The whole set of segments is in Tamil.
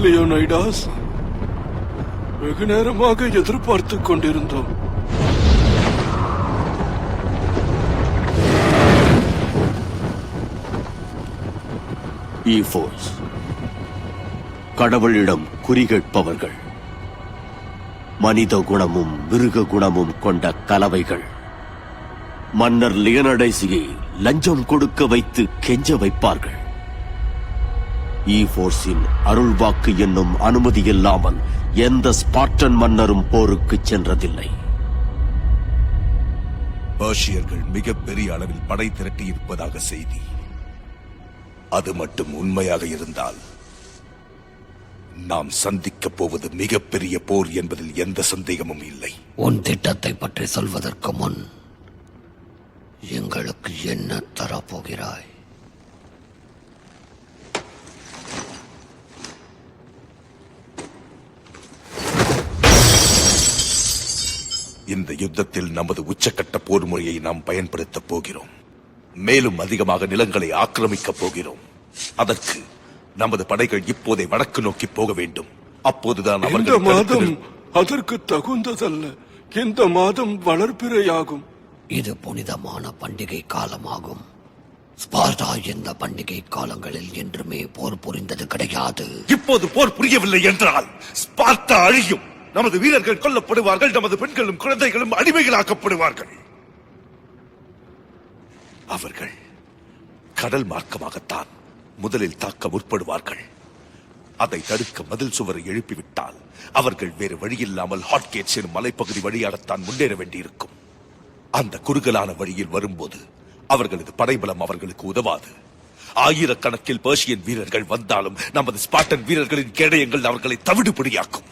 லியோனைடாஸ், வெகு நேரமாக எதிர்பார்த்துக் கொண்டிருந்தோம். ஈஃபோஸ், கடவுளிடம் குறி கேட்பவர்கள், மனித குணமும் மிருக குணமும் கொண்ட கலவைகள். மன்னர் லியனடைசியை லஞ்சம் கொடுக்க வைத்து கெஞ்ச வைப்பார்கள். ஈஃபோர்ஸின் அருள்வாக்கு என்னும் அனுமதி இல்லாமல் எந்த ஸ்பார்டன் மன்னரும் போருக்கு சென்றதில்லை. பர்ஷியர்கள் மிகப்பெரிய அளவில் படை திரட்டி இருப்பதாக செய்தி. அது மட்டும் உண்மையாக இருந்தால் நாம் சந்திக்கப் போவது மிகப்பெரிய போர் என்பதில் எந்த சந்தேகமும் இல்லை. உன் திட்டத்தை பற்றி சொல்வதற்கு முன் எங்களுக்கு என்ன தரப்போகிறாய்? இந்த யுத்தத்தில் நமது உச்சக்கட்ட போர் முறையை நாம் பயன்படுத்தப் போகிறோம். மேலும் அதிகமாக நிலங்களை ஆக்கிரமிக்கப் போகிறோம். அதற்கு நமது படைகள் இப்போதே வடக்கு நோக்கி போக வேண்டும். அப்போதுதான் இந்த மாதம் அதற்கு தகுந்ததல்ல. இந்த மாதம் வளர்பிறையாகும். இது புனிதமான பண்டிகை காலமாகும். ஸ்பார்டா இந்த பண்டிகை காலங்களில் என்றுமே போர் புரிந்தது கிடையாது. இப்போது போர் புரியவில்லை என்றால் ஸ்பார்டா அழியும். நமது வீரர்கள் கொல்லப்படுவார்கள். நமது பெண்களும் குழந்தைகளும் அடிமைகளாக்கப்படுவார்கள். அவர்கள் கடல் மார்க்கமாகத்தான் முதலில் தாக்க முற்படுவார்கள். அதை தடுக்க மதில் சுவரை எழுப்பிவிட்டால் அவர்கள் வேறு வழியில்லாமல் ஹாட்கேட்ஸ் எனும் மலைப்பகுதி வழியாகத்தான் முன்னேற வேண்டியிருக்கும். அந்த குறுகலான வழியில் வரும்போது அவர்களது படைபலம் அவர்களுக்கு உதவாது. ஆயிரக்கணக்கில் பெர்ஷியன் வீரர்கள் வந்தாலும் நமது ஸ்பார்டன் வீரர்களின் கேடயங்கள் அவர்களை தவிடுபடியாக்கும்.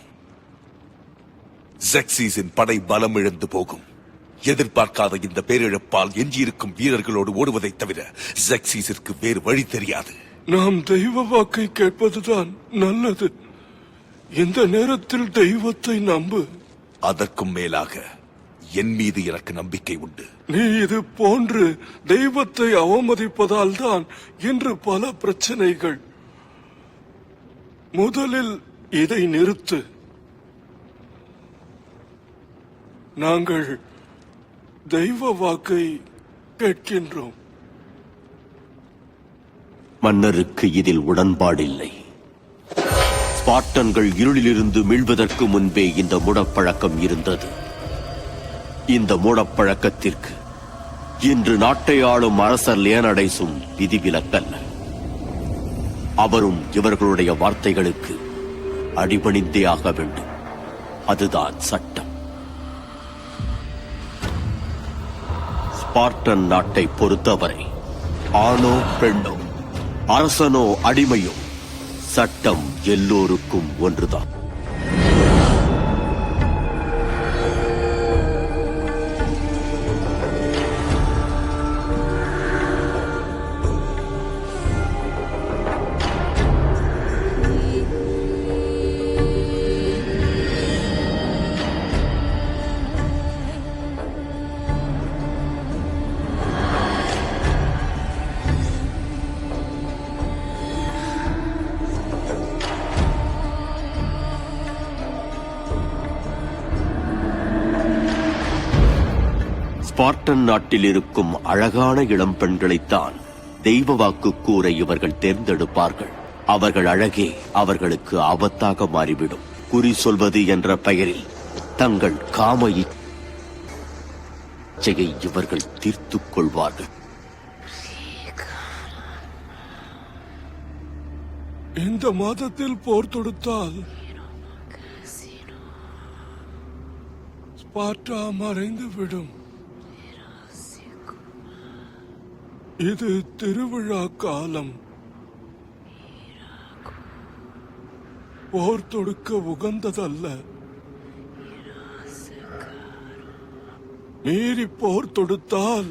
ஜெக்சீஸின் படை பலம் இழந்து போகும். எதிர்பார்க்காத இந்த பேரிழப்பால் எஞ்சியிருக்கும் வீரர்களோடு ஓடுவதை தவிர ஜெக்சீஸிற்கு வேறு வழி தெரியாது. நாம் தெய்வ வாக்கை கேட்பதுதான் நல்லது. இந்த நேரத்தில் தெய்வத்தை நம்பு. அதற்கும் மேலாக என் மீது எனக்கு நம்பிக்கை உண்டு. நீ இது போன்று தெய்வத்தை அவமதிப்பதால் தான் இன்று பல பிரச்சனைகள். முதலில் இதை நிறுத்து. நாங்கள் தெய்வ வாக்கை கேட்கின்றோம். மன்னருக்கு இதில் உடன்பாடில்லை. ஸ்பார்டன்கள் இருளிலிருந்து மீள்வதற்கு முன்பே இந்த மூடப்பழக்கம் இருந்தது. இந்த மூடப்பழக்கத்திற்கு இன்று நாட்டை ஆளும் அரசர் லியனடைசும் விதிவிலக்கல்ல. அவரும் இவர்களுடைய வார்த்தைகளுக்கு அடிபணிந்தே ஆக வேண்டும். அதுதான் சட்டம். ஸ்பார்டன் நாட்டை பொறுத்தவரை ஆணோ பெண்ணோ, அரசனோ அடிமையோ, சட்டம் எல்லோருக்கும் ஒன்றுதான். ஸ்பார்டன் நாட்டில் இருக்கும் அழகான இளம் பெண்களைத்தான் தெய்வ வாக்கு கூற இவர்கள் தேர்ந்தெடுப்பார்கள். அவர்கள் அழகே அவர்களுக்கு ஆபத்தாக மாறிவிடும். குறி சொல்வது என்ற பெயரில் தங்கள் காம இச்சையை இவர்கள் தீர்த்துக் கொள்வார்கள். இந்த மாதத்தில் போர் தொடுத்தால் ஸ்பார்டா மறைந்துவிடும். இது திருவிழா காலம். போர் தொடுக்க உகந்ததல்ல. மீறி போர் தொடுத்தால்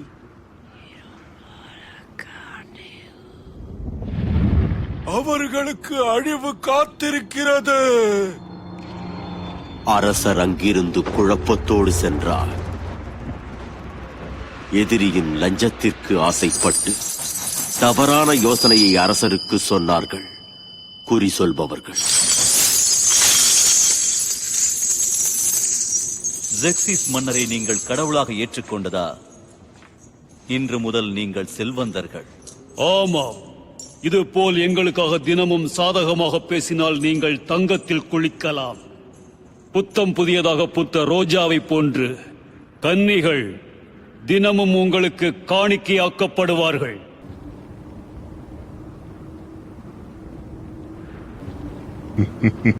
அவர்களுக்கு அழிவு காத்திருக்கிறது. அரசர் அங்கிருந்து குழப்பத்தோடு சென்றார். எதிரியின் லஞ்சத்திற்கு ஆசைப்பட்டு தவறான யோசனையை அரசருக்கு சொன்னார்கள் குறி சொல்பவர்கள். ஜெக்சிஸ் மன்னரை நீங்கள் கடவுளாக ஏற்றுக்கொண்டதா? இன்று முதல் நீங்கள் செல்வந்தர்கள். ஆமாம், இது போல் எங்களுக்காக தினமும் சாதகமாக பேசினால் நீங்கள் தங்கத்தில் குளிக்கலாம். புத்தம் புதியதாக பூத்த ரோஜாவை போன்று கன்னிகள் தினமும் உங்களுக்கு காணிக்கையாக்கப்படுவார்கள்.